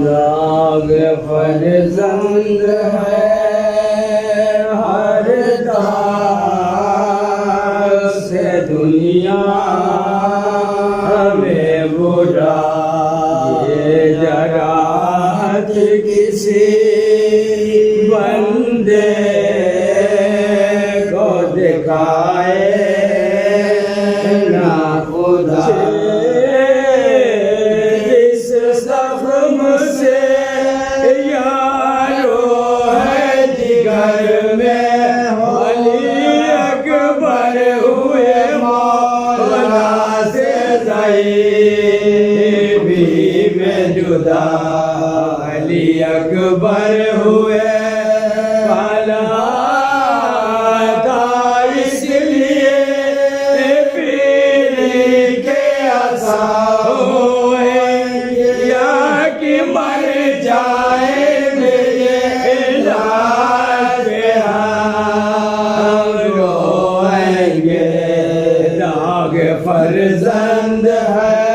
داغ فرزند ہے ہر داغ سے دنیا ہمیں برا یہ جراحت کسی بندے کو دکھائے نہ خدا علی اکبر ہوئے کالا تھا اس لیے پیر کے عصا ہوئے یا کہ مر جائے میرے علاج پہ ہم روئیں گے داغ فرزند ہے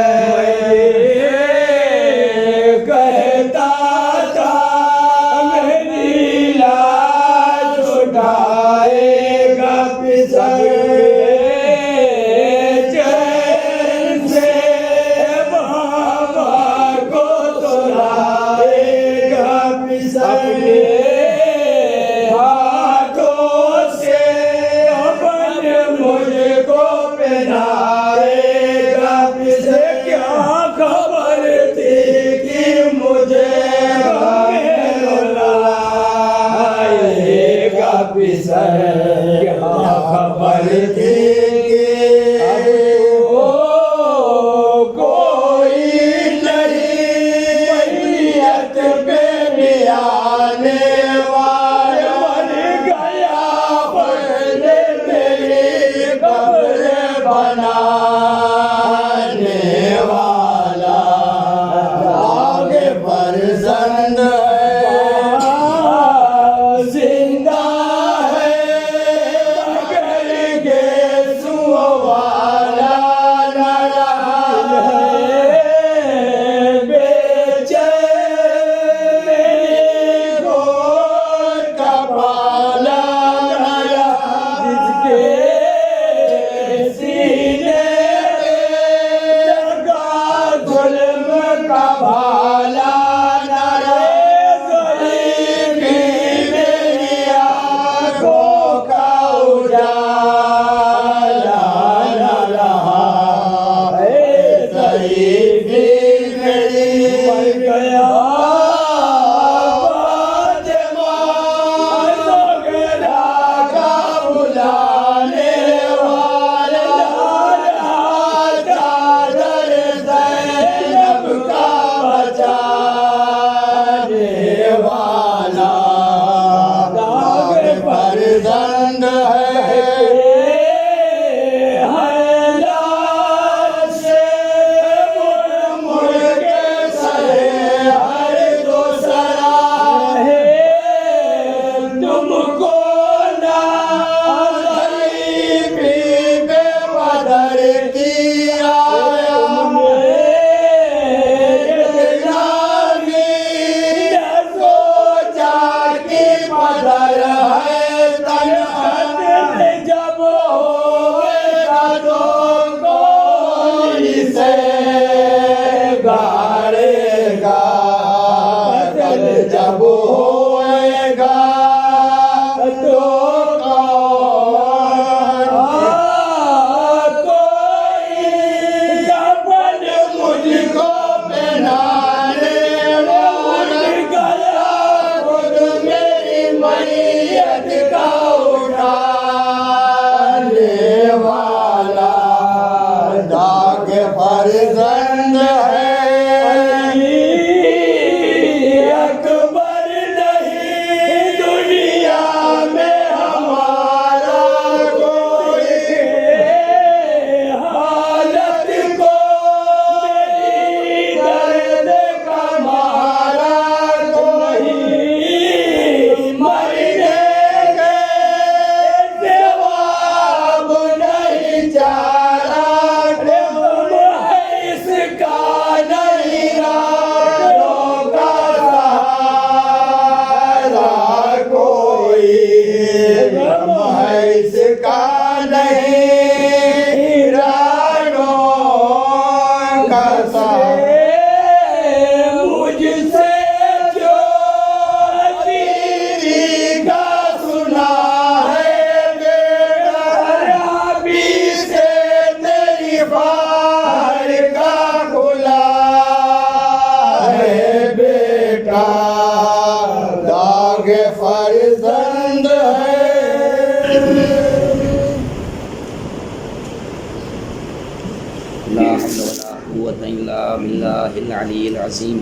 العلي العظيم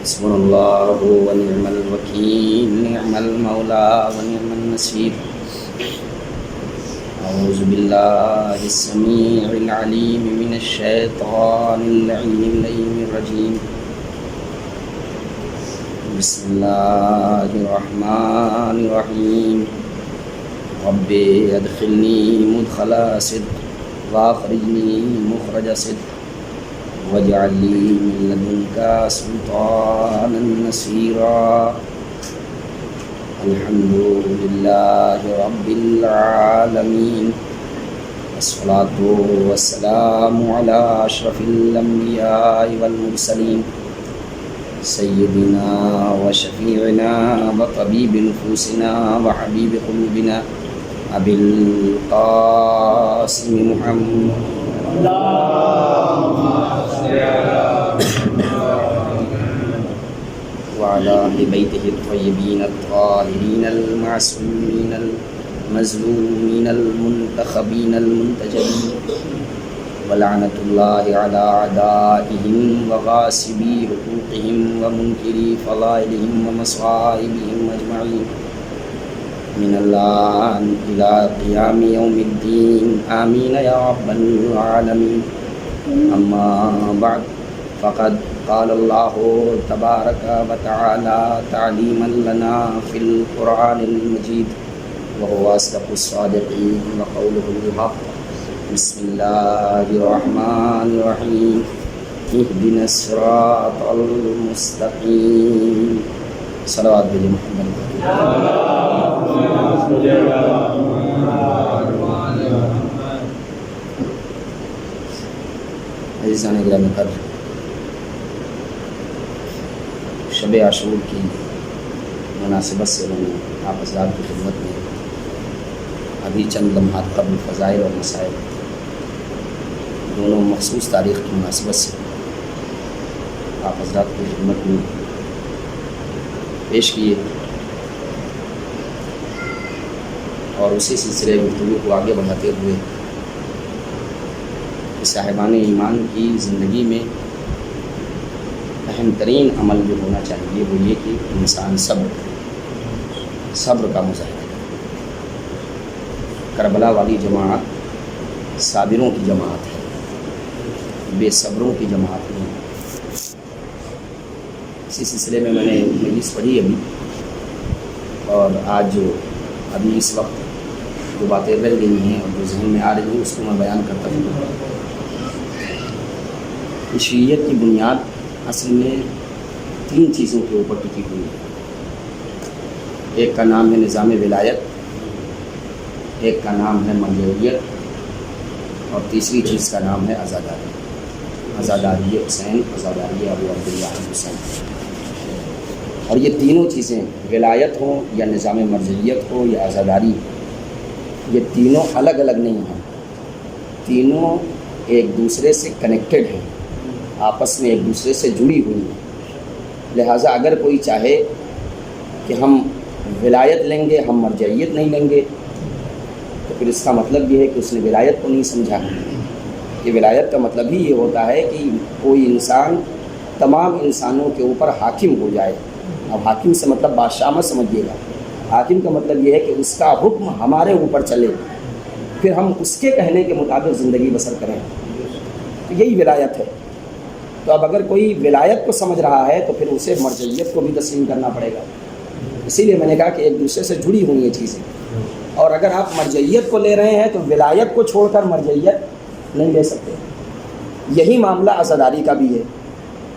حسبنا الله ونعم الوكيل نعم المولى ونعم النصير أعوذ بالله السميع العليم من الشيطان اللعين الرجيم بسم الله الرحمن الرحيم رب ادخلني مدخل صدق واخرجني مخرج صدق واجعل لي من لدنك سلطانا نصيرا الحمد لله رب العالمين والصلاة والسلام على أشرف الأنبياء والمرسلين سيدنا وشفيعنا وطبيب نفوسنا وحبيب قلوبنا أبي القاسم محمد وعلى أهل بيته الطيبين الطاهرين المعصومين المظلومين المنتخبين المنتجبين ولعنة الله على أعدائهم وغاصبي حقوقهم ومنكري فضائلهم ومصائبهم أجمعين من الآن إلى قيام يوم الدين آمين يا رب العالمين أما بعد فقد قال الله تبارك وتعالى تعليما لنا في القرآن المجيد وهو أصدق الصادقين وقوله الحق بسم اللہ الرحمن الرحیم اهدنا الصراط المستقیم صلوات بجے محمد. عزیزان گرامی قدر، شب عاشور کی مناسبت سے میں نے آپ حضرات کی خدمت میں ابھی چند لمحات قبل فضائل اور مسائل دونوں مخصوص تاریخ کی مناسبت سے آپ حضرات کی خدمت میں پیش کیے، اور اسی سلسلے گفتگو کو آگے بڑھاتے ہوئے کہ صاحبان ایمان کی زندگی میں اہم ترین عمل جو ہونا چاہیے وہ یہ کہ انسان صبر کا مظاہرہ کرے. کربلا والی جماعت صابروں کی جماعت ہے، بے صبروں کی جماعت نہیں ہے. اسی سلسلے میں نے مجلس پڑھی ابھی، اور آج جو ابھی اس وقت جو باتیں رہ گئی ہیں اور جو ذہن میں آ رہی ہیں اس کو میں بیان کرتا ہوں. شریعت کی بنیاد اصل میں 3 چیزوں کے اوپر ٹکی ہوئی ہے. ایک کا نام ہے نظام ولایت، ایک کا نام ہے مرجعیت، اور تیسری چیز کا نام ہے عزاداری. عزاداری حسین، عزاداری ابو عبداللہ حسین. اور یہ تینوں چیزیں، ولایت ہو یا نظام مرجعیت ہو یا عزاداری، یہ تینوں الگ الگ نہیں ہیں، تینوں ایک دوسرے سے کنیکٹڈ ہیں، آپس میں ایک دوسرے سے جڑی ہوئی ہیں. لہٰذا اگر کوئی چاہے کہ ہم ولایت لیں گے ہم مرجعیت نہیں لیں گے، تو پھر اس کا مطلب یہ ہے کہ اس نے ولایت کو نہیں سمجھا. کہ ولایت کا مطلب ہی یہ ہوتا ہے کہ کوئی انسان تمام انسانوں کے اوپر حاکم ہو جائے. اب حاکم سے مطلب بادشاہ مت سمجھیے گا، حاکم کا مطلب یہ ہے کہ اس کا حکم ہمارے اوپر چلے، پھر ہم اس کے کہنے کے مطابق زندگی بسر کریں. تو یہی ولایت ہے. تو اب اگر کوئی ولایت کو سمجھ رہا ہے تو پھر اسے مرجعیت کو بھی تسلیم کرنا پڑے گا. اسی لیے میں نے کہا کہ ایک دوسرے سے جڑی ہوئی یہ چیزیں، اور اگر آپ مرجعیت کو لے رہے ہیں تو ولایت کو چھوڑ کر مرجعیت نہیں لے سکتے. یہی معاملہ عزاداری کا بھی ہے.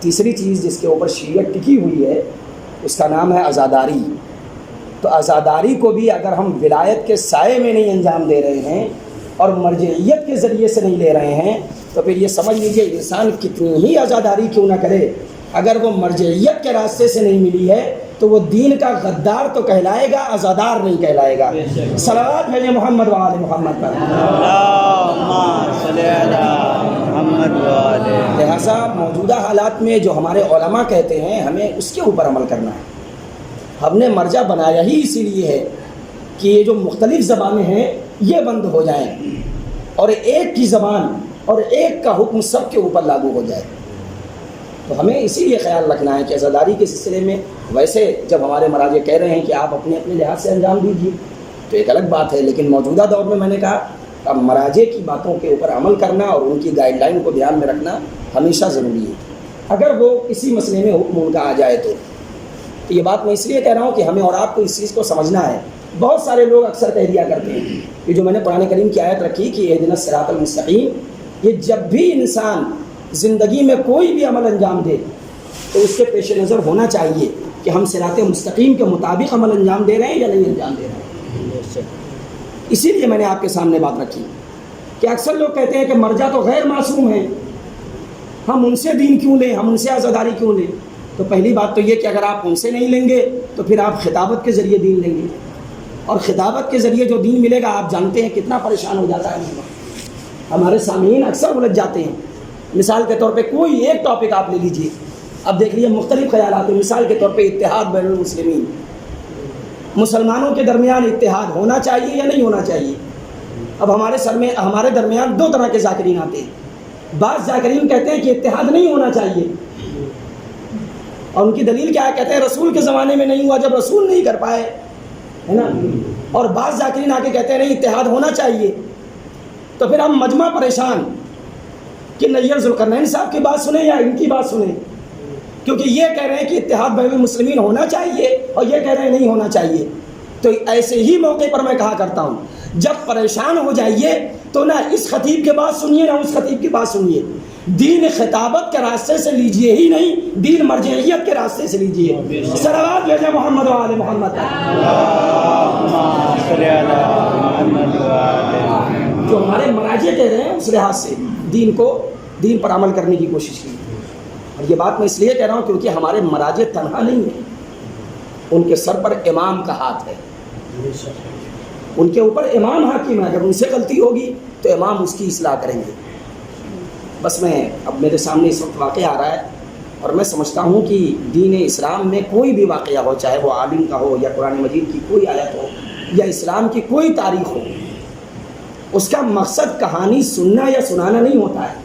تیسری چیز جس کے اوپر شریعت ٹکی ہوئی ہے اس کا نام ہے عزاداری. تو عزاداری کو بھی اگر ہم ولایت کے سائے میں نہیں انجام دے رہے ہیں اور مرجعیت کے ذریعے سے نہیں لے رہے ہیں تو پھر یہ سمجھ لیجیے انسان کتنی ہی عزاداری کیوں نہ کرے، اگر وہ مرجعیت کے راستے سے نہیں ملی ہے تو وہ دین کا غدار تو کہلائے گا، عزادار نہیں کہلائے گا. صلوات بھیجیں محمد وآل محمد پر. لہٰذا موجودہ حالات میں جو ہمارے علماء کہتے ہیں ہمیں اس کے اوپر عمل کرنا ہے. ہم نے مرجع بنایا ہی اسی لیے ہے کہ یہ جو مختلف زبانیں ہیں یہ بند ہو جائیں اور ایک کی زبان اور ایک کا حکم سب کے اوپر لاگو ہو جائے. تو ہمیں اسی لیے خیال رکھنا ہے کہ عزاداری کے سلسلے میں ویسے جب ہمارے مراجع کہہ رہے ہیں کہ آپ اپنے اپنے لحاظ سے انجام دیجیے تو ایک الگ بات ہے، لیکن موجودہ دور میں میں نے کہا اب مراجع کی باتوں کے اوپر عمل کرنا اور ان کی گائیڈ لائن کو دھیان میں رکھنا ہمیشہ ضروری ہے. اگر وہ کسی مسئلے میں حکم ان کا آ جائے تو یہ بات میں اس لیے کہہ رہا ہوں کہ ہمیں اور آپ کو اس چیز کو سمجھنا ہے. بہت سارے لوگ اکثر کہہ دیا کرتے ہیں کہ جو میں نے قرآن کریم کی آیت رکھی کہ اہدنا الصراط المستقیم، یہ جب بھی انسان زندگی میں کوئی بھی عمل انجام دے تو اس کے پیش نظر ہونا چاہیے کہ ہم صراط مستقیم کے مطابق عمل انجام دے رہے ہیں یا نہیں انجام دے رہے ہیں. اسی لیے میں نے آپ کے سامنے بات رکھی کہ اکثر لوگ کہتے ہیں کہ مرجع تو غیر معصوم ہیں، ہم ان سے دین کیوں لیں، ہم ان سے عزاداری کیوں لیں. تو پہلی بات تو یہ کہ اگر آپ ان سے نہیں لیں گے تو پھر آپ خطابت کے ذریعے دین لیں گے، اور خطابت کے ذریعے جو دین ملے گا آپ جانتے ہیں کتنا پریشان ہو جاتا ہے. ہمارے سامعین اکثر الجھ جاتے ہیں. مثال کے طور پہ کوئی ایک ٹاپک آپ لے لیجئے، اب دیکھ لیجیے مختلف خیالات ہیں. مثال کے طور پہ اتحاد بین المسلمین، مسلمانوں کے درمیان اتحاد ہونا چاہیے یا نہیں ہونا چاہیے. اب ہمارے درمیان 2 طرح کے ذاکرین آتے ہیں. بعض ذاکرین کہتے ہیں کہ اتحاد نہیں ہونا چاہیے، اور ان کی دلیل کیا ہے؟ کہتے ہیں رسول کے زمانے میں نہیں ہوا جب رسول نہیں کر پائے، ہے نا. اور بعض ذاکرین آ کے کہتے ہیں نہیں اتحاد ہونا چاہیے. تو پھر ہم مجمع پریشان کہ نیّر ذوالقرنین صاحب کی بات سنیں یا ان کی بات سنیں، کیونکہ یہ کہہ رہے ہیں کہ اتحاد بین المسلمین ہونا چاہیے اور یہ کہہ رہے ہیں نہیں ہونا چاہیے. تو ایسے ہی موقع پر میں کہا کرتا ہوں جب پریشان ہو جائیے تو نہ اس خطیب کے بات سنیے نہ اس خطیب کی بات سنیے. دین خطابت کے راستے سے لیجئے ہی نہیں, دین مرجعیت کے راستے سے لیجئے. صلوات بھیجیں محمد و آل محمد. جو ہمارے مراجع کہہ رہے ہیں اس لحاظ سے دین پر عمل کرنے کی کوشش کی. اور یہ بات میں اس لیے کہہ رہا ہوں کیونکہ ہمارے مراجع تنہا نہیں ہیں, ان کے سر پر امام کا ہاتھ ہے, ان کے اوپر امام حاکم ہے. اگر ان سے غلطی ہوگی تو امام اس کی اصلاح کریں گے. بس اب میرے سامنے اس وقت واقعہ آ رہا ہے اور میں سمجھتا ہوں کہ دین اسلام میں کوئی بھی واقعہ ہو, چاہے وہ عالم کا ہو یا قرآن مجید کی کوئی آیت ہو یا اسلام کی کوئی تاریخ ہو, اس کا مقصد کہانی سننا یا سنانا نہیں ہوتا ہے,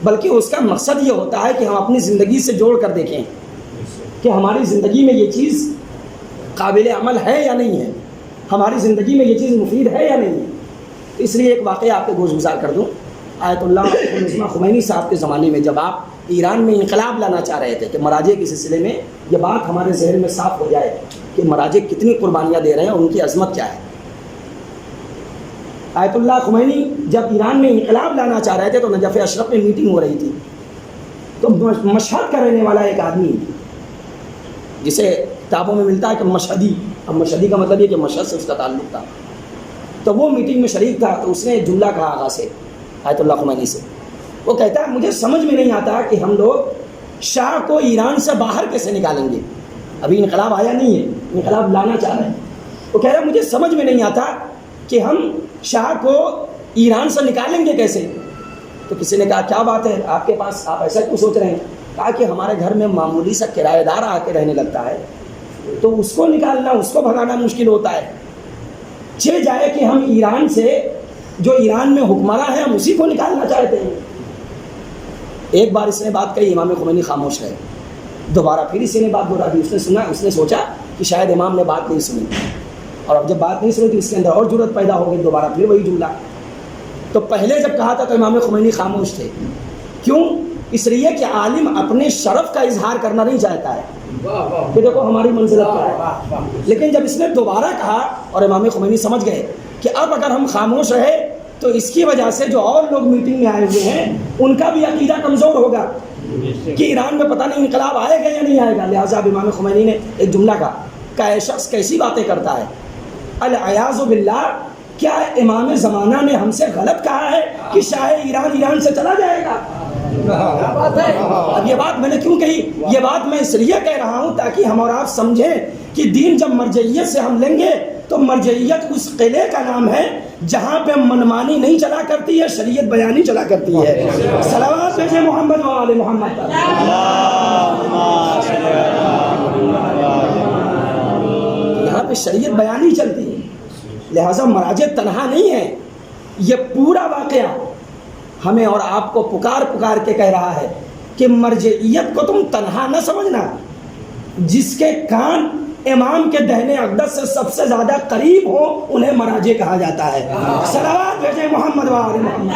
بلکہ اس کا مقصد یہ ہوتا ہے کہ ہم اپنی زندگی سے جوڑ کر دیکھیں کہ ہماری زندگی میں یہ چیز قابل عمل ہے یا نہیں ہے, ہماری زندگی میں یہ چیز مفید ہے یا نہیں ہے. اس لیے ایک واقعہ آپ کے گوش گزار کر دوں. آیت اللہ خمینی صاحب کے زمانے میں جب آپ ایران میں انقلاب لانا چاہ رہے تھے کہ مراجع کے سلسلے میں یہ بات ہمارے ذہن میں صاف ہو جائے کہ مراجع کتنی قربانیاں دے رہے ہیں اور ان کی عظمت کیا ہے. آیت اللہ خمینی جب ایران میں انقلاب لانا چاہ رہے تھے تو نجف اشرف میں میٹنگ ہو رہی تھی, تو مشہد کا رہنے والا ایک آدمی جسے کتابوں میں ملتا ہے کہ مشہدی, اب مشہدی کا مطلب یہ کہ مشہد سے اس کا تعلق تھا, تو وہ میٹنگ میں شریک تھا. تو اس نے جملہ کہا آغا سے آیت اللہ خمینی سے, وہ کہتا ہے مجھے سمجھ میں نہیں آتا کہ ہم لوگ شاہ کو ایران سے باہر کیسے نکالیں گے. ابھی انقلاب آیا نہیں ہے, انقلاب لانا چاہ رہے ہیں. وہ کہہ رہا ہے مجھے سمجھ میں نہیں آتا کہ ہم شاہ کو ایران سے نکالیں گے کیسے. تو کسی نے کہا کیا بات ہے آپ کے پاس, آپ ایسا کیوں سوچ رہے ہیں. کہا کہ ہمارے گھر میں معمولی سا کرایہ دار آ کے رہنے لگتا ہے تو اس کو نکالنا, اس کو بھگانا مشکل ہوتا ہے. چہ جائے کہ ہم ایران سے جو ایران میں حکمراں ہیں ہم اسی کو نکالنا چاہتے ہیں. ایک بار اس نے بات کہی, امام خمینی خاموش رہے. دوبارہ پھر اسی نے بات بولا دی. اس نے سنا, اس نے سوچا کہ شاید امام نے بات نہیں سنی, اور اب جب بات نہیں سنی تو اس کے اندر اور جرأت پیدا ہو گئی, دوبارہ پھر وہی جملہ. تو پہلے جب کہا تھا تو امام خمینی خاموش تھے. کیوں؟ اس لیے کہ عالم اپنے شرف کا اظہار کرنا نہیں چاہتا ہے کہ دیکھو ہماری منزلت کیا ہے. لیکن جب اس نے دوبارہ کہا اور امام خمینی سمجھ گئے کہ اب اگر ہم خاموش رہے تو اس کی وجہ سے جو اور لوگ میٹنگ میں آئے ہوئے ہیں ان کا بھی عقیدہ کمزور ہوگا کہ ایران میں پتہ نہیں انقلاب آئے گا یا نہیں آئے گا. لہٰذا امام خمینی نے ایک جملہ کہا کہ یہ شخص کیسی باتیں کرتا ہے, العیاذ باللہ, کیا امام زمانہ نے ہم سے غلط کہا ہے کہ شاہ ایران سے چلا جائے گا. اب یہ بات میں نے کیوں کہی, یہ بات میں اس لیے کہہ رہا ہوں تاکہ ہم اور آپ سمجھیں کہ دین جب مرجعیت سے ہم لیں گے تو مرجعیت اس قلعے کا نام ہے جہاں پہ منمانی نہیں چلا کرتی ہے, شریعت بیانی چلا کرتی ہے. صلوات بھیجیں محمد و آل محمد. یہاں پہ شریعت بیانی چلتی ہے, لہٰذا مراجع تنہا نہیں ہے. یہ پورا واقعہ ہمیں اور آپ کو پکار کے کہہ رہا ہے کہ مرجعیت کو تم تنہا نہ سمجھنا. جس کے کان امام کے دہنے اقدس سے سب سے زیادہ قریب ہو انہیں مراجع کہا جاتا ہے. صلوات بھیجیں محمد و آل محمد.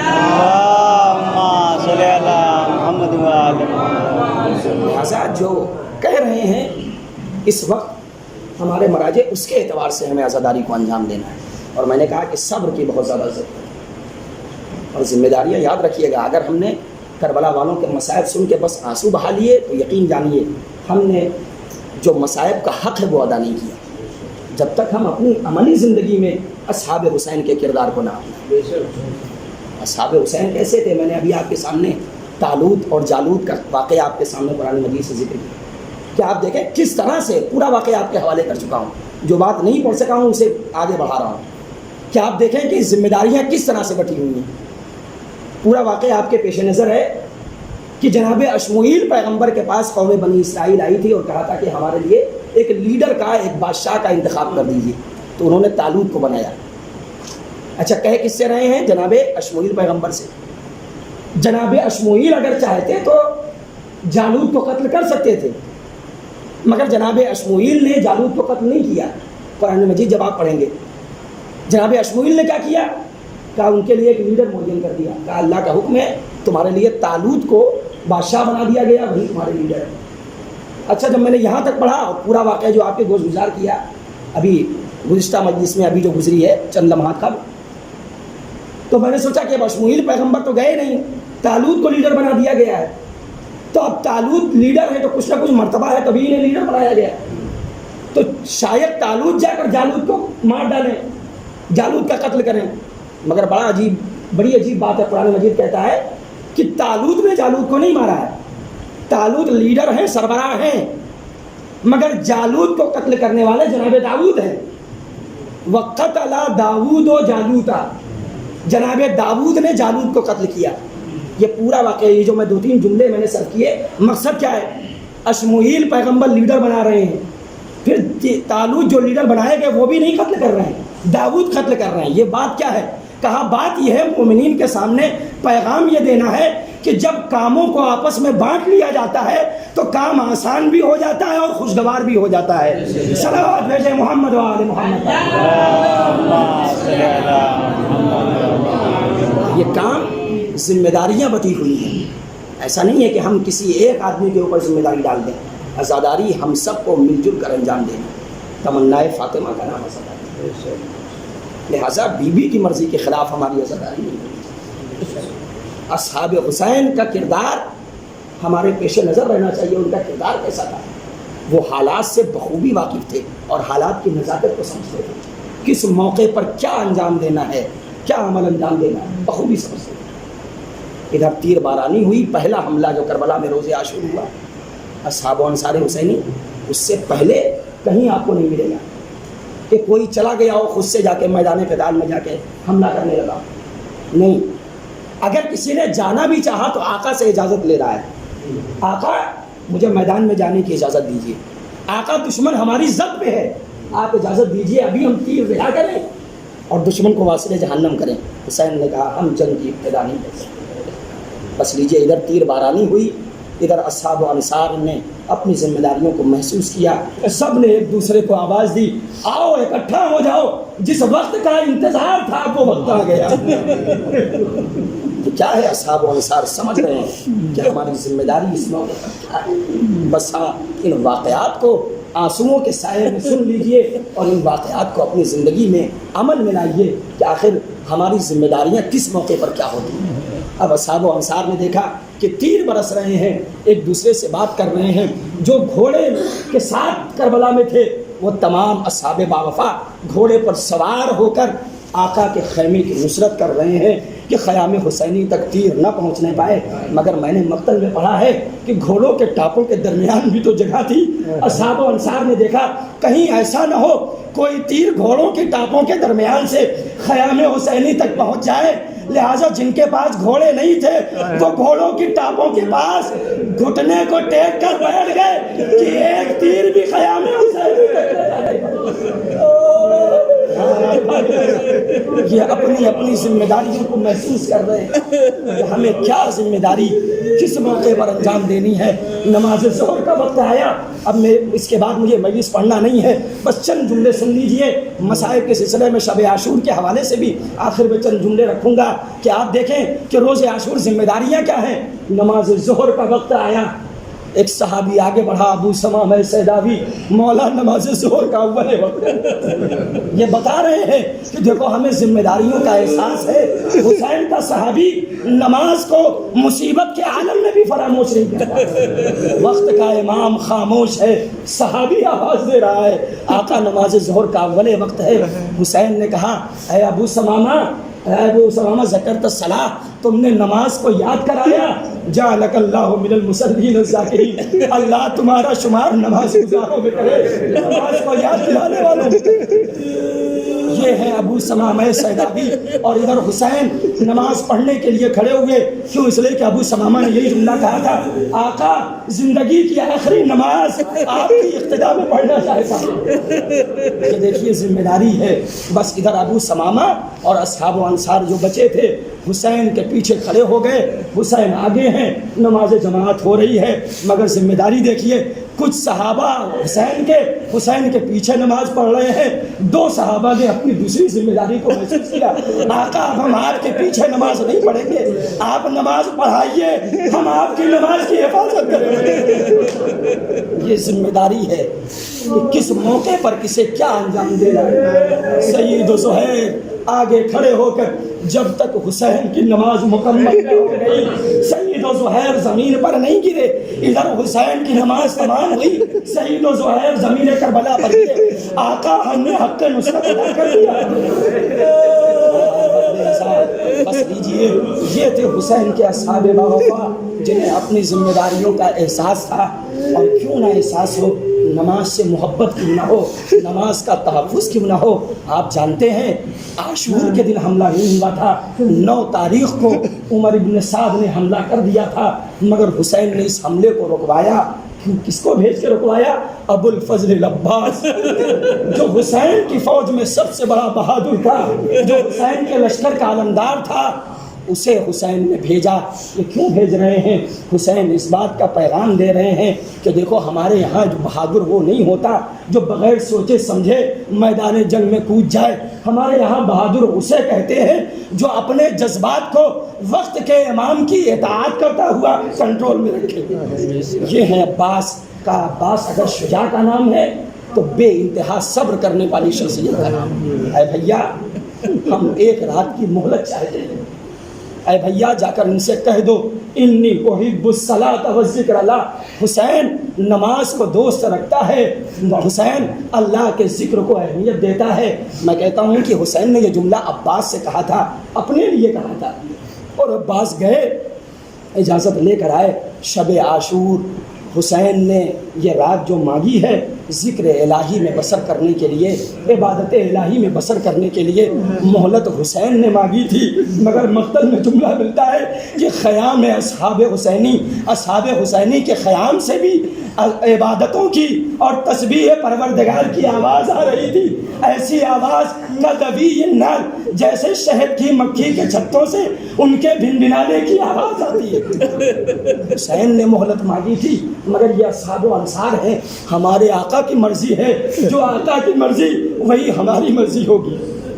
لہٰذا جو کہہ رہے ہیں اس وقت ہمارے مراجع, اس کے اعتبار سے ہمیں عزاداری کو انجام دینا ہے. اور میں نے کہا کہ صبر کی بہت زیادہ ضرورت ہے اور ذمہ داریاں یاد رکھیے گا. اگر ہم نے کربلا والوں کے مصائب سن کے بس آنسو بہا لیے تو یقین جانیے ہم نے جو مصائب کا حق ہے وہ ادا نہیں کیا. جب تک ہم اپنی عملی زندگی میں اصحاب حسین کے کردار کو نہ اپنائیں. اصحاب حسین کیسے تھے, میں نے ابھی آپ کے سامنے طالوت اور جالوت کا واقعہ آپ کے سامنے قرآن مجید سے ذکر کیا کہ آپ دیکھیں کس طرح سے پورا واقعہ آپ کے حوالے کر چکا ہوں. جو بات نہیں پڑھ سکا ہوں اسے آگے بڑھا رہا ہوں کہ آپ دیکھیں کہ ذمہ داریاں کس طرح سے بٹی ہوئی ہیں. پورا واقعہ آپ کے پیش نظر ہے کہ جناب اشمعیل پیغمبر کے پاس قوم بنی اسرائیل آئی تھی اور کہا تھا کہ ہمارے لیے ایک لیڈر کا, ایک بادشاہ کا انتخاب کر دیجیے. تو انہوں نے طالوت کو بنایا. اچھا کہہ کس سے رہے ہیں؟ جناب اشمعیل پیغمبر سے. جناب اشمعیل اگر چاہتے تو جالوت کو قتل کر سکتے تھے, مگر جناب اشمعیل نے جالوت کو قتل نہیں کیا. قرآن مجید جب آپ پڑھیں گے جناب اشمعیل نے کیا کیا, کہا ان کے لیے ایک لیڈر معین کر دیا. کہا اللہ کا حکم ہے تمہارے لیے طالوت کو بادشاہ بنا دیا گیا, وہی تمہارے لیڈر ہے. اچھا جب میں نے یہاں تک پڑھا اور پورا واقعہ جو آپ کے گوش گزار کیا, ابھی گزشتہ مجلس میں ابھی جو گزری ہے چند لمحات قبل. تو میں نے سوچا کہ اب اشمعیل پیغمبر تو گئے نہیں, طالوت کو لیڈر بنا دیا گیا ہے, تو اب طالوت لیڈر ہے تو کچھ نہ کچھ مرتبہ ہے, تبھی انہیں لیڈر بنایا گیا. تو شاید طالوت جا کر جالوت کو مار ڈالیں, جالوت کا قتل کریں. مگر بڑی عجیب بات ہے, قرآن مجید کہتا ہے کہ طالوت نے جالوت کو نہیں مارا ہے. طالوت لیڈر ہیں, سربراہ ہیں, مگر جالوت کو قتل کرنے والے جناب داؤد ہیں. وَقَتَلَ دَاوُودُ جَالُوتَ, جناب داؤد نے جالوت کو قتل کیا. یہ پورا واقعہ, یہ جو میں 2-3 جملے میں نے سرچ کیے, مقصد کیا ہے؟ اشمعیل پیغمبر لیڈر بنا رہے ہیں, پھر طالوت جو لیڈر بنائے گئے وہ بھی نہیں قتل کر رہے ہیں, داؤد قتل کر رہے ہیں. یہ بات کیا ہے؟ کہا بات یہ ہے مومنین کے سامنے پیغام یہ دینا ہے کہ جب کاموں کو آپس میں بانٹ لیا جاتا ہے تو کام آسان بھی ہو جاتا ہے اور خوشگوار بھی ہو جاتا ہے. صلوات بھیجے محمد و آل محمد. یہ کام ذمہ داریاں بتی ہوئی ہیں. ایسا نہیں ہے کہ ہم کسی ایک آدمی کے اوپر ذمہ داری ڈال دیں. عزاداری ہم سب کو مل جل کر انجام دینا. تمنائے فاطمہ کا نام عزاداری, لہٰذا بیوی کی مرضی کے خلاف ہماری عزاداری نہیں. اصحاب حسین کا کردار ہمارے پیش نظر رہنا چاہیے. ان کا کردار کیسا تھا؟ وہ حالات سے بخوبی واقف تھے اور حالات کی نزاکت کو سمجھتے تھے. کس موقع پر کیا انجام دینا ہے, کیا عمل انجام دینا ہے, بخوبی سمجھتے تھے. ادھر تیر بارانی ہوئی, پہلا حملہ جو کربلا میں روز عاشور ہوا, اصحاب و انصار حسینی, اس سے پہلے کہیں آپ کو نہیں ملے گا کہ کوئی چلا گیا ہو خود سے جا کے میدان قتال میں جا کے حملہ کرنے لگا. نہیں, اگر کسی نے جانا بھی چاہا تو آقا سے اجازت لے رہا ہے, آقا مجھے میدان میں جانے کی اجازت دیجیے, آقا دشمن ہماری ضد پہ ہے, آپ اجازت دیجیے, ابھی ہم تیر رہا کریں اور دشمن کو واصل جہنم کریں. حسین نے کہا ہم جنگ کی ابتدا نہیں کر سکتے, بس لیجیے. ادھر تیر بارانی ہوئی, ادھر اصحاب و انصار نے اپنی ذمہ داریوں کو محسوس کیا. سب نے ایک دوسرے کو آواز دی, آؤ اکٹھا ہو جاؤ, جس وقت کا انتظار تھا وہ وقت آ گیا. تو کیا ہے, اصحاب و انصار سمجھ رہے ہیں کہ ہماری ذمہ داری اس موقع پر کیا ہے. بس ہاں, ان واقعات کو آنسوؤں کے سائے میں سن لیجئے اور ان واقعات کو اپنی زندگی میں عمل میں لائیے کہ آخر ہماری ذمہ داریاں کس موقع پر کیا ہوتی ہیں. اب اصحاب و انصار نے دیکھا کہ تیر برس رہے ہیں, ایک دوسرے سے بات کر رہے ہیں. جو گھوڑے کے ساتھ کربلا میں تھے وہ تمام اصحاب باوفا گھوڑے پر سوار ہو کر آقا کے خیمے کی نصرت کر رہے ہیں کہ خیام حسینی تک تیر نہ پہنچنے پائے. مگر میں نے مقتل میں پڑھا ہے کہ گھوڑوں کے ٹاپوں کے درمیان بھی تو جگہ تھی. اصحاب و انصار نے دیکھا کہیں ایسا نہ ہو کوئی تیر گھوڑوں کے ٹاپوں کے درمیان سے خیام حسینی تک پہنچ جائے. لہٰذا جن کے پاس گھوڑے نہیں تھے وہ گھوڑوں کی ٹاپوں کے پاس گھٹنے کو ٹیک کر بیٹھ گئے کہ ایک تیر بھی خیام حسینی تک نہ جائے. یہ اپنی اپنی ذمہ داریوں کو محسوس کر رہے ہیں کہ ہمیں کیا ذمہ داری کس موقع پر انجام دینی ہے. نماز ظہر کا وقت آیا. اب میں اس کے بعد مجھے مجلس پڑھنا نہیں ہے, بس چند جملے سن لیجئے. مصائب کے سلسلے میں شب عاشور کے حوالے سے بھی آخر میں چند جملے رکھوں گا کہ آپ دیکھیں کہ روز عاشور ذمہ داریاں کیا ہیں. نماز ظہر کا وقت آیا, ایک صحابی آگے بڑھا, ابو سمامہ سیداوی, مولا نماز ظہر کا اول وقت. یہ بتا رہے ہیں کہ دیکھو ہمیں ذمہ داریوں کا احساس ہے. حسین کا صحابی نماز کو مصیبت کے عالم میں بھی فراموش نہیں کرتا. وقت کا امام خاموش ہے, صحابی آواز دے رہا ہے, آقا نماز ظہر کا اول وقت ہے. حسین نے کہا اے ابو سمامہ ذکرت الصلاۃ, تم نے نماز کو یاد کرایا. جعلک اللہ من المصلین الذاکرین, اللہ تمہارا شمار نماز گزاروں میں کرے, نماز کو یاد دلانے والوں میں. یہ ہے ابو سمامہ سیداوی. اور ادھر حسین نماز پڑھنے کے لیے کھڑے ہوئے. کیوں؟ اس لیے کہ ابو سمامہ نے یہی جملہ کہا تھا, آقا زندگی کی آخری نماز آپ کی اقتداء میں پڑھنا چاہتا ہوں. یہ دیکھیے ذمہ داری ہے. بس ادھر ابو سمامہ اور اصحاب و انصار جو بچے تھے حسین کے پیچھے کھڑے ہو گئے. حسین آگے ہیں, نماز جماعت ہو رہی ہے, مگر ذمہ داری دیکھیے. کچھ صحابہ حسین کے پیچھے نماز پڑھ رہے ہیں. 2 صحابہ نے اپنی دوسری ذمہ داری کو محسوس کیا. آقا اب ہم آپ کے پیچھے نماز نہیں پڑھیں گے, آپ نماز پڑھائیے, ہم آپ کی نماز کی حفاظت کریں گے. یہ ذمہ داری ہے کہ کس موقع پر کسے کیا انجام دینا ہے۔ سعید و زہیر آگے کھڑے ہو کر جب تک حسین کی نماز مکمل نہ ہو گئی، سعید و زہیر زمین پر نہیں گرے، ادھر حسین کی نماز تمام ہوئی، سعید و زہیر زمین کربلا پر گرے۔ آقا ہم نے حق نصرت ادا کر دیا۔ بس لیجئے، یہ تھے حسین کے اصحاب باوفا جنہیں اپنی ذمہ داریوں کا احساس تھا، اور کیوں نہ احساس ہو، نماز سے محبت کیوں نہ ہو، نماز کا تحفظ کیوں نہ ہو۔ آپ جانتے ہیں عاشور کے دن حملہ نہیں ہوا تھا، 9 تاریخ کو عمر ابن سعد نے حملہ کر دیا تھا، مگر حسین نے اس حملے کو رکوایا۔ کس کو بھیج کے رکوایا؟ ابو الفضل العباس، جو حسین کی فوج میں سب سے بڑا بہادر تھا، جو حسین کے لشکر کا علمدار تھا، اسے حسین نے بھیجا۔ یہ کیوں بھیج رہے ہیں؟ حسین اس بات کا پیغام دے رہے ہیں کہ دیکھو ہمارے یہاں جو بہادر وہ نہیں ہوتا جو بغیر سوچے سمجھے میدان جنگ میں کود جائے، ہمارے یہاں بہادر اسے کہتے ہیں جو اپنے جذبات کو وقت کے امام کی اطاعت کرتا ہوا کنٹرول میں رکھے۔ یہ ہے عباس کا۔ عباس اگر شجاع کا نام ہے تو بے انتہا صبر کرنے والی شخصیت کا نام۔ اے بھیا، ہم ایک رات کی مہلت چاہتے ہیں۔ اے بھیا جا کر ان سے کہہ دو انی احب الصلاۃ والذکر اللہ، حسین نماز کو دوست رکھتا ہے، حسین اللہ کے ذکر کو اہمیت دیتا ہے۔ میں کہتا ہوں کہ حسین نے یہ جملہ عباس سے کہا تھا، اپنے لیے کہا تھا، اور عباس گئے اجازت لے کر آئے۔ شب عاشور حسین نے یہ رات جو مانگی ہے ذکر الہی میں بسر کرنے کے لیے، عبادت الہی میں بسر کرنے کے لیے مہلت حسین نے مانگی تھی، مگر مقتل میں جملہ ملتا ہے کہ خیام اصحاب حسینی کے خیام سے بھی عبادتوں کی اور تسبیح پروردگار کی آواز آ رہی تھی، ایسی آواز کا دبی نار جیسے شہد کی مکھی کے چھتوں سے ان کے بھنبھنانے کی آواز آتی ہے۔ حسین نے مہلت مانگی تھی، مگر یہ اصحاب و انصار ہیں، ہمارے آقا کی مرضی ہے، جو آقا کی مرضی وہی ہماری مرضی ہوگی۔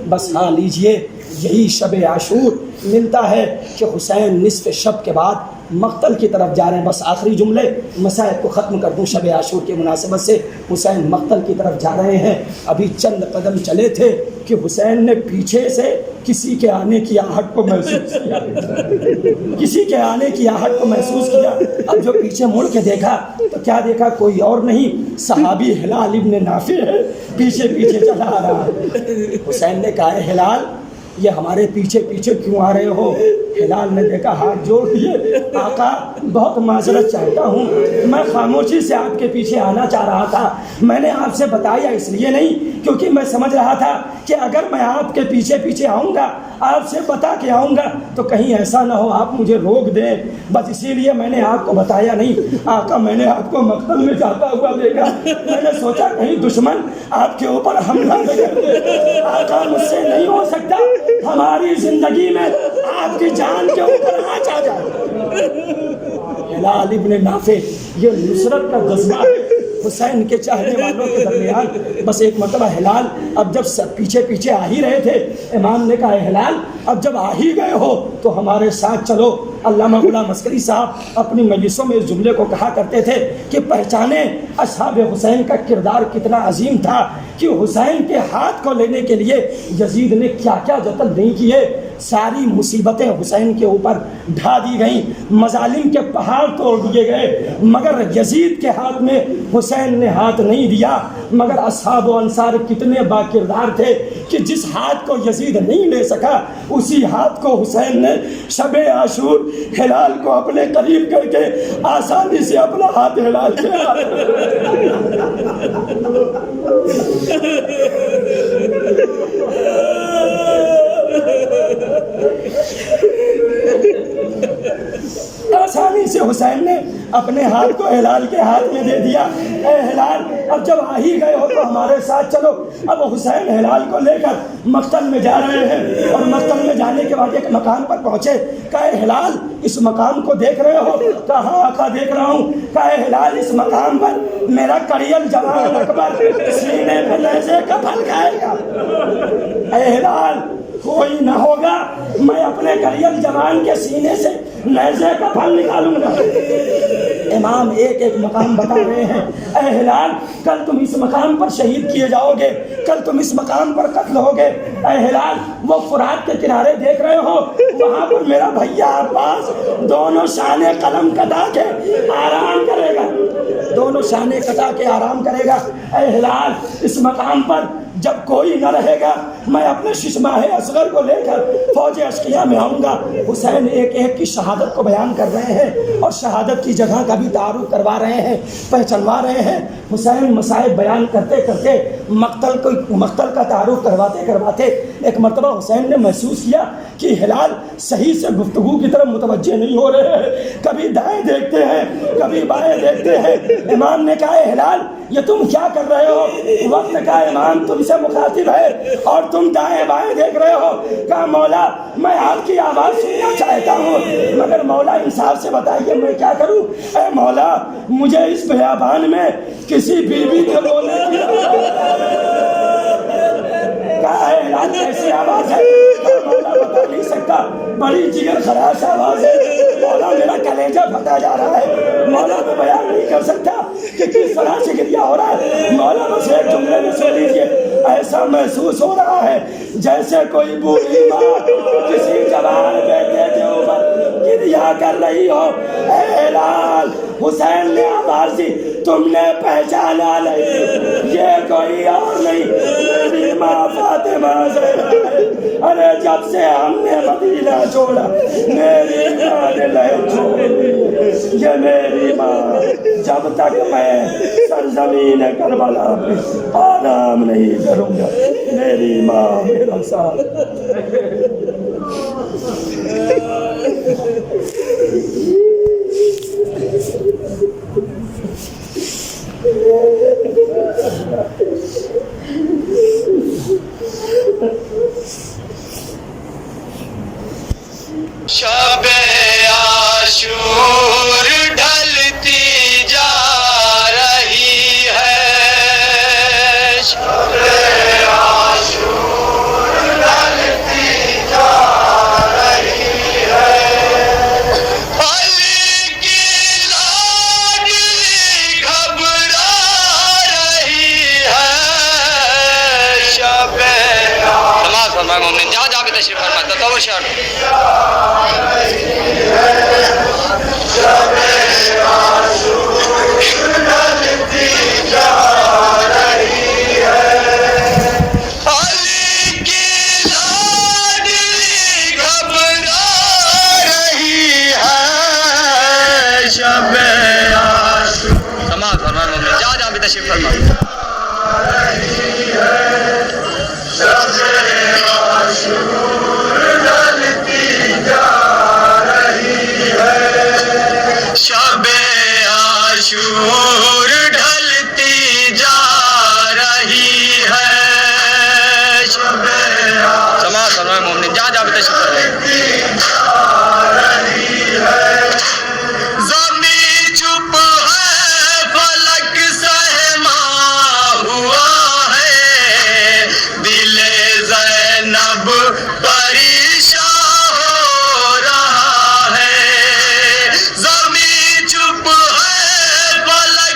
بس ہاں لیجئے، یہی شب عاشور ملتا ہے کہ حسین نصف شب کے بعد مقتل کی طرف جا رہے ہیں۔ بس آخری جملے مسائل کو ختم کر دوں شب عاشور کی مناسبت سے، حسین مقتل کی طرف جا رہے ہیں۔ ابھی چند قدم چلے تھے کہ حسین نے پیچھے سے کسی کے آنے کی آہٹ کو محسوس کیا، کسی کے آنے کی آہٹ کو محسوس کیا۔ اب جو پیچھے مڑ کے دیکھا تو کیا دیکھا؟ کوئی اور نہیں، صحابی ہلال ابن نافع ہے، پیچھے پیچھے چلا آ رہا ہے۔ حسین نے کہا ہے ہلال یہ ہمارے پیچھے پیچھے کیوں آ رہے ہو؟ ہلال نے دیکھا، ہاتھ جوڑ دیے، آقا بہت معذرت چاہتا ہوں، میں خاموشی سے آپ کے پیچھے آنا چاہ رہا تھا، میں نے آپ سے بتایا اس لیے نہیں کیونکہ میں سمجھ رہا تھا کہ اگر میں آپ کے پیچھے پیچھے آؤں گا، آپ سے بتا کے آؤں گا تو کہیں ایسا نہ ہو آپ مجھے روک دیں، بس اسی لیے میں نے آپ کو بتایا نہیں۔ آقا میں نے آپ کو مقتل میں جاتا ہوا دیکھا، میں نے سوچا کہیں دشمن آپ کے اوپر حملہ نہ کر دے۔ آقا مجھ سے نہیں ہو سکتا، ہماری زندگی میں آپ کی جان کے اوپر آنچ آ جائے۔ ہلال ابن نافع، یہ نصرت کا جذبہ ہے حسین کے چاہنے والوں کے درمیان۔ بس ایک مرتبہ ہلال اب جب سب پیچھے پیچھے آ ہی رہے تھے، امام نے کہا ہلال اب جب آ ہی گئے ہو تو ہمارے ساتھ چلو۔ علامہ غلام عسکری صاحب اپنی مجلسوں میں اس جملے کو کہا کرتے تھے کہ پہچانے اصحاب حسین کا کردار کتنا عظیم تھا کہ حسین کے ہاتھ کو لینے کے لیے یزید نے کیا کیا جتن نہیں کیے۔ ساری مصیبتیں حسین کے اوپر ڈھا دی گئیں، مظالم کے پہاڑ توڑ دیے گئے، مگر یزید کے ہاتھ میں حسین نے ہاتھ نہیں دیا۔ مگر اصحاب و انصار کتنے با کردار تھے کہ جس ہاتھ کو یزید نہیں لے سکا اسی ہاتھ کو حسین نے شب عاشور ہلال کو اپنے قریب کر کے آسانی سے اپنا ہاتھ ہلال کیا۔ آسانی سے حسین نے اپنے ہاتھ کو ہلال کے ہاتھ میں دے دیا۔ اے ہلال اب جب آ ہی گئے ہو تو ہمارے ساتھ چلو۔ اب حسین ہلال کو لے کر مقتل میں جا رہے ہیں، اور مقتل میں جانے کے بعد ایک مقام پر پہنچے۔ کہا ہلال اس مقام کو دیکھ رہے ہو؟ کہا آقا دیکھ رہا ہوں۔ کہا ہلال اس مقام پر میرا کڑیل جوان اکبر سینے پہ نیزے کا پھل کھائے گا۔ اے ہلال کوئی نہ ہوگا، میں اپنے کڑیل جوان کے سینے سے نیزے کا پھل نکالوں گا۔ امام ایک ایک مقام بتا رہے ہیں، اے ہلال کل تم اس مقام پر شہید کیے جاؤ گے، کل تم اس مقام پر قتل ہوگے۔ اے ہلال وہ فرات کے کنارے دیکھ رہے ہو، وہاں پر میرا بھیا عباس دونوں شانے قلم کٹا کے آرام کرے گا، دونوں شانے کٹا کے آرام کرے گا۔ اے ہلال اس مقام پر جب کوئی نہ رہے گا میں اپنے ششماہ اصغر کو لے کر فوج اشقیاء میں آؤں گا۔ حسین ایک ایک کی شہادت کو بیان کر رہے ہیں اور شہادت کی جگہ کا بھی تعارف کروا رہے ہیں، پہچانوا رہے ہیں۔ حسین مصائب بیان کرتے کرتے مقتل کا تعارف کرواتے ایک مرتبہ حسین نے محسوس کیا کہ ہلال صحیح سے گفتگو کی طرف متوجہ نہیں ہو رہے ہیں، کبھی دائیں دیکھتے ہیں کبھی بائیں دیکھتے ہیں۔ امام نے کہا اے ہلال یہ تم کیا کر رہے ہو؟ وقت کا امام تم سے مخاطب ہے اور تم دائیں بائیں دیکھ رہے ہو۔ کہا مولا میں آپ کی آواز سننا چاہتا ہوں مگر مولا انصاف سے بتائیے میں کیا کروں؟ اے مولا مجھے اس بیابان میں کسی بیوی کے رونے کی کہا ہے ہلال کیسی آواز ہے؟ مولا بتا نہیں سکتا، بڑی جگر خراش آواز ہے مولا، میرا کلیجہ پھٹا جا رہا ہے مولا، میں بیان نہیں کر سکتا کہ کس طرح سے گریہ ہو رہا ہے مولا، بس ایک جملے میں سن لیجیے۔ ایسا محسوس ہو رہا ہے جیسے کوئی بوڑھی ماں کسی جوان بیٹے کے اوپر گریہ کر رہی ہو۔ اے ہلال حسین نے آواز دی، تم نے پہچانا نہیں، یہ کوئی اور نہیں میری ماں فاطمہ زہرا ہے۔ ارے جب سے ہم نے مدینہ چھوڑا میری ماں نے لہر چھوڑی، یہ میری ماں جب تک میں سرزمین کربلا پہ آرام نہیں کروں گا، میری ماں میرا ساتھ۔ شب عاشور ڈھلتی جا رہی ہے، شب عاشور ڈھلتی جا رہی ہے، علی کی لاڈلی گھبرا رہی ہے، شب نماز فرمائے مومن جا جا کے تشریف فرمائے تصور شہر تشریف فرما۔ شب عاشور ڈھلتی جا رہی ہے، شب سماعت فرمائے مومن جا جا بھی تشریف فرمائے۔ زمین چپ ہے فلک سہما ہوا ہے، دل زینب پریشان ہو رہا ہے، زمین چپ ہے فلک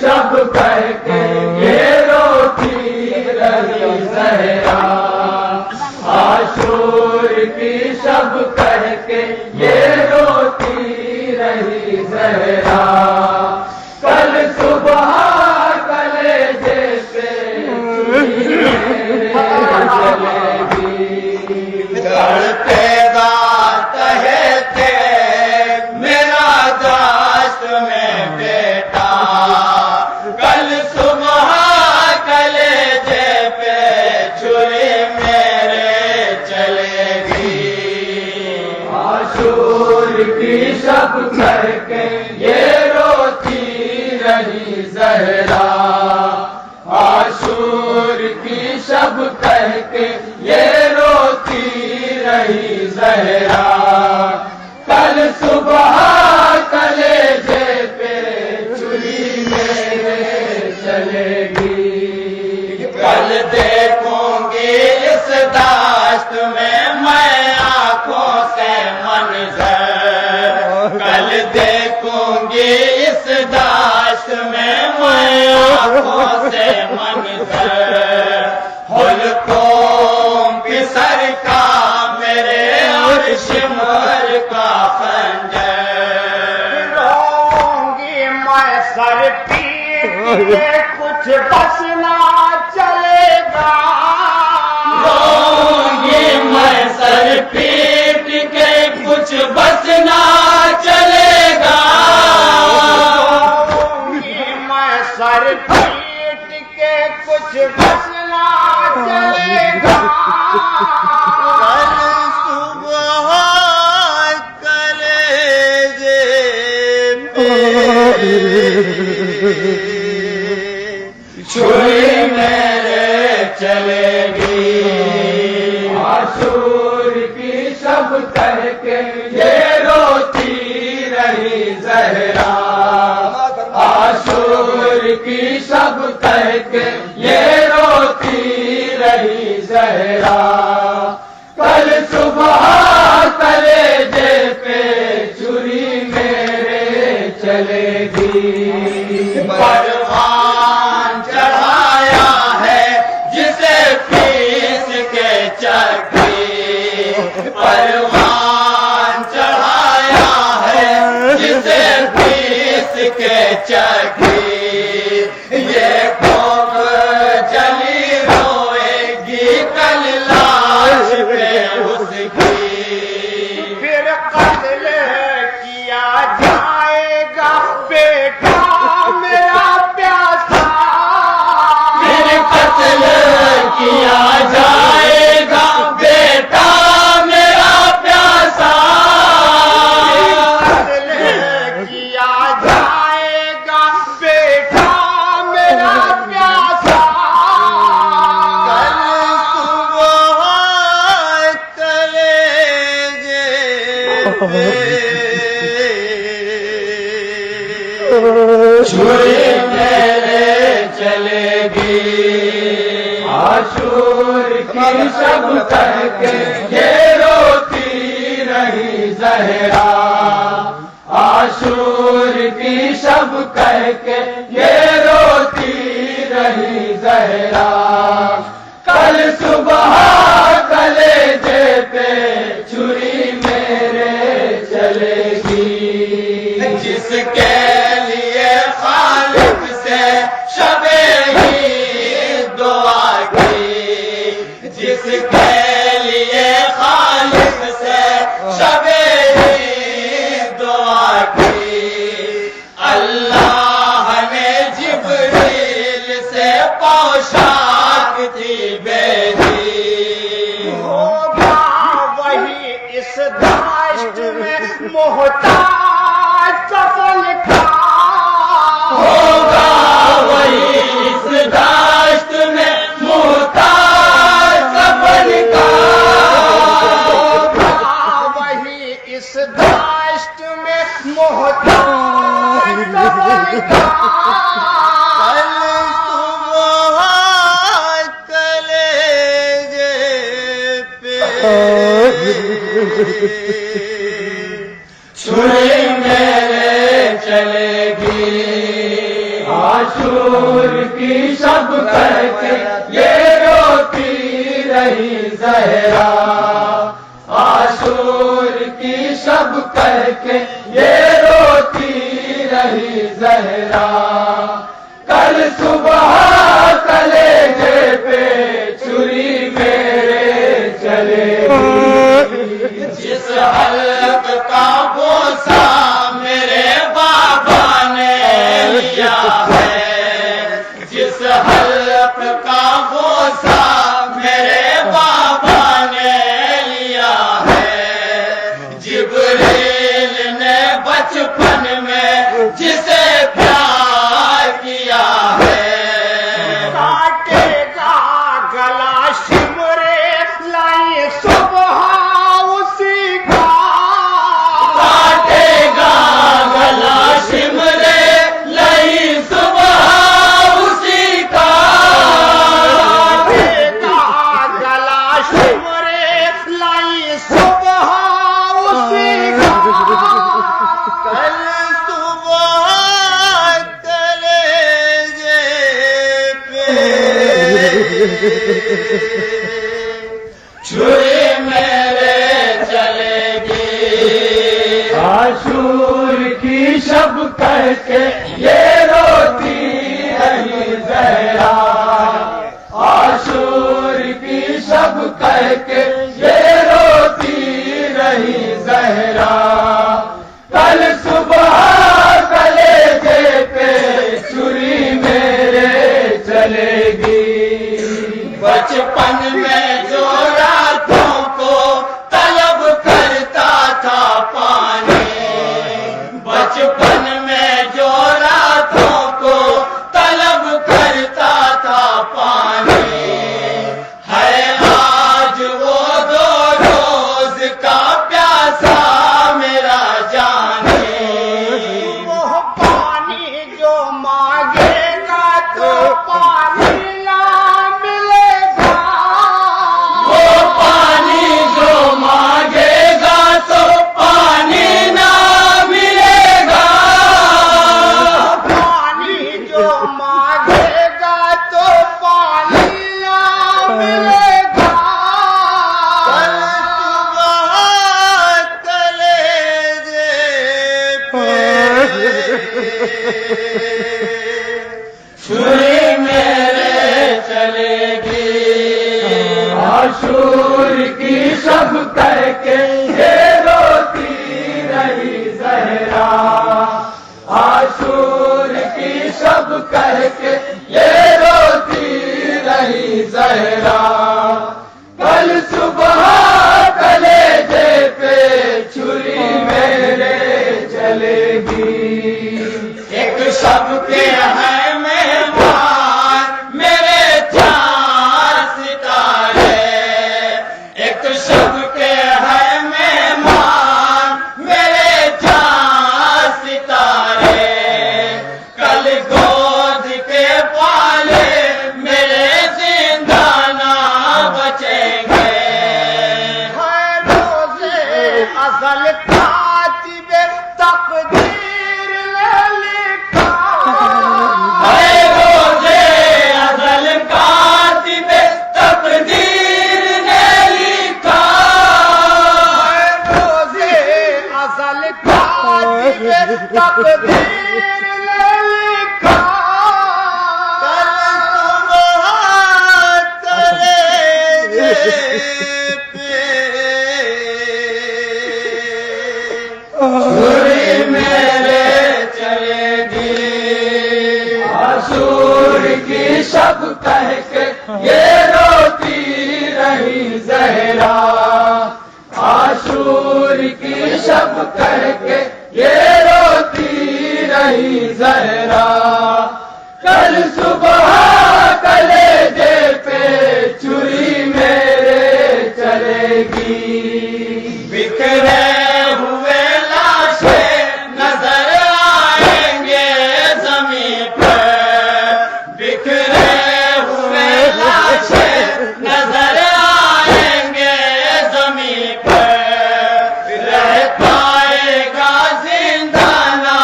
شب کہہ کے یہ روتی رہی زہرا، عاشور کی شب کہہ کے یہ روتی رہی زہرا، کل صبح کلیجے سے چلے گی، کرتے تہتے میرا داشت میں بیٹا، کل صبح کلیجے پہ چھری میرے چلے گی، عاشور کی شب کہہ کے یہ روتی رہی زہرا، عاشور کی شب کہہ کے یہ روتی رہی زہرا، کل صبح کلیجے پہ چھری میرے چلے گی، کل دیکھوں گی اس داشت میں آنکھوں سے منظر، کل دیکھوں گی اس داشت میں آنکھوں سے منظر، حلقوں کی سر کا میرے عرش مر کا خنجر، روؤں گی میں سر پیٹ کے کچھ بس نہ چلے گا، روؤں گی میں سر پیٹ کے کچھ بس نہ چلے گا، روؤں گی میں سر پیٹ کے کچھ بس نہ چلے گا، کل صبح کلیجے پہ چھری میرے چلے گی، عاشور کی شب کہہ کے یہ روتی رہی زہرا، عاشور کی شب کہہ کے یہ روتی رہی زہرا، کل صبح کلیجے پہ چھری میرے چلے گی، پروان چڑھایا ہے جسے پیس کے چکی، پروان چڑھایا ہے جسے پیس کے چکی، یہ قوم جلی روئے گی کل لاش پہ اس کی، پھر قتل کیا جائے گا بیٹا میرا پیاسا، پھر قتل کیا جائے گا بیٹا میرا پیاسا، قتل کیا جائے گا بیٹا میرا پیاسا، کل صبح کلیجے پہ چھری میرے چلے گی، عاشور کی شب کہہ کے یہ روتی رہی زہرا، عاشور کی شب کہہ کے یہ روتی رہی زہرا، کل صبح کلیجے پہ چھری میرے چلے گی، جس کے لیے خالق سے شب عید دعا کی، جس کے لیے خالق سے شب عید دعا کی، اللہ نے جبریل سے پوشاک تھی بھیجی، ہوگا وہی اس داشت میں محتاج کفن کا، ہوگا وہی اس داشت میں محتاج کفن کا، ہوگا وہی اس داشت میں محتاج کفن کا، کل صبح کلیجے پہ چھری میرے چلے گی، عاشور کی شب کہہ کے یہ روتی رہی زہرا، عاشور کی شب کہہ کے یہ روتی رہی زہرا، کل صبح کلیجے پہ چھری میرے چلے گی، جس حلق کا بوسہ میرے بابا نے لیا ہے، جس حلق کا بوسہ میرے بابا نے لیا ہے، جبریل نے بچپن میں جسے پیار کیا ہے، کاٹے گا گلا شمرے لائی صبح اسی کا، کاٹے گا گلا شمرے لئی صبح اسی کا، کاٹے گا گلا شمرے لائی صبح اسی کا، کل صبح کلیجے پہ چھری میرے چلے گی، عاشور کی شب کہہ کے یہ روتی رہی زہرا، عاشور کی شب کہہ کے یہ روتی رہی زہرا، کل صبح کلیجے پہ چھری میرے چلے گی، بچپن میں جو راتوں کو طلب کرتا تھا پانی، بچپن میں جو راتوں کو طلب کرتا تھا پانی، ہے آج وہ دو روز کا پیاسا میرا جانے، وہ پانی جو مانگے گا تو پانی نہ ملے گا، وہ پانی جو مانگے گا تو پانی نہ ملے گا، پانی جو مانگے گا تو پانی نہ ملے گا، کل صبح کلیجے پہ چھری میرے چلے گی، عاشور کی شب کہہ کے یہ روتی رہی زہرا، عاشور کی شب کہہ کے یہ روتی رہی زہرا، کل صبح کلیجے پہ چھری میرے چلے گی، ایک شب کے ہیں مہمان میرے چار ستارے، ایک شب کے ہیں مہمان میرے چار ستارے، کل گود کے پالے میرے زندہ نہ بچیں گے، ہے روزے ازل کاتب تقدیر نے لکھا، اے روزے ازل کاتب تقدیر نے لکھا، ہے روزے ازل کاتب تقدیر نے لکھا، کل صبح کلیجے چھری میرے چلے گی، عاشور کی شب کہہ کے یہ روتی رہی زہرا، عاشور کی شب کہہ کے یہ روتی رہی زہرا، کل صبح کلیجے پہ چھری میرے چلے گی، بکھرے ہوئے لاشیں نظر آئیں گے زمین پر، بکھرے ہوئے لاشیں نظر آئیں گے زمین پر، رہ پائے گا زندہ نہ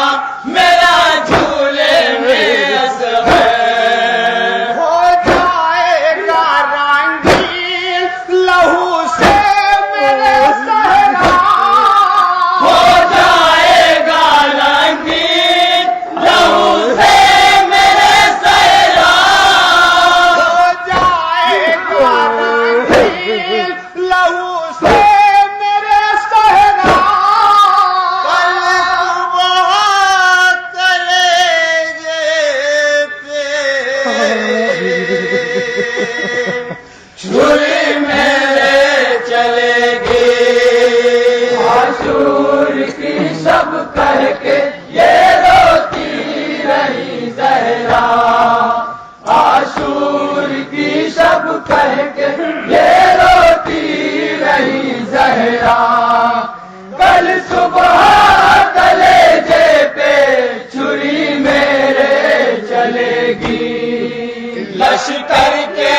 میرا جھولے میں اصغر، زہرا کل صبح کلیجے پہ چھری میرے چلے گی لشکر کے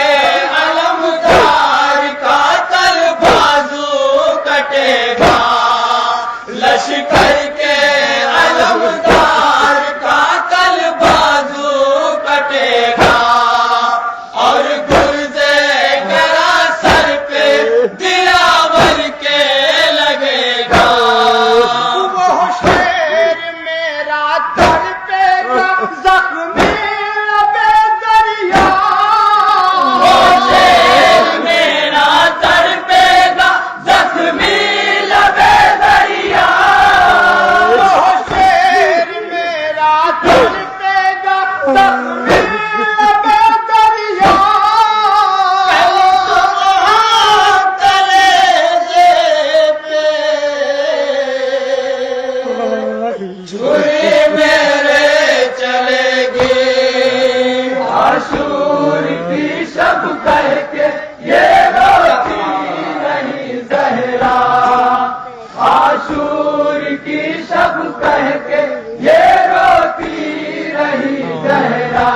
علمدار کا کل بازو کٹے گا لشکر کے علمدار کا کل بازو کٹے گا اور گرزے گرا سر پہ دلاور کے لگے گا وہ شیر میرا تڑپے گا زخمی لبے دریا وہ شیر میرا تڑپے گا زخمی لبے دریا وہ شیر میرا تڑپے گا زخمی لبے دریا چھری میرے چلے گی عاشور کی شب کہہ کے یہ روتی نہیں زہرا عاشور کی شب کہہ کے یہ روتی رہی زہرا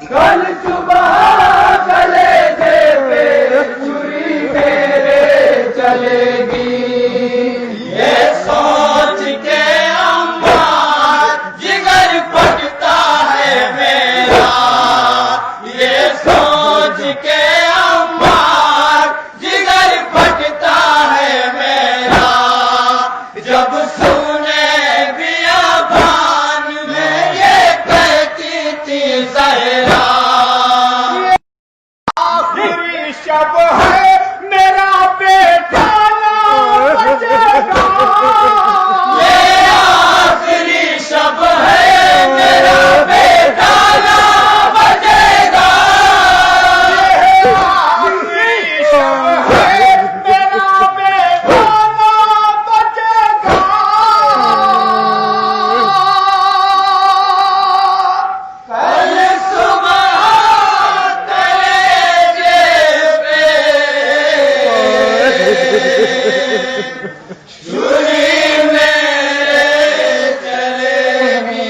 کل صبح کلیجے پہ چھری میرے چلے گی یہ سوچ کے عمار جگر پھٹتا ہے میرا یہ سوچ کے عمار جگر پھٹتا ہے میرا جب سنے بیابان میں یہ کہتی تھی زہرا آخری شب ہے میرا بیٹا نہ بچے گا یہ آخری شب ہے میرا بیٹا نہ بچے گا یہ آخری شب ہے میرا بیٹا نہ بچے گا کل صبح کلیجے پہ چھری میرے چلے گی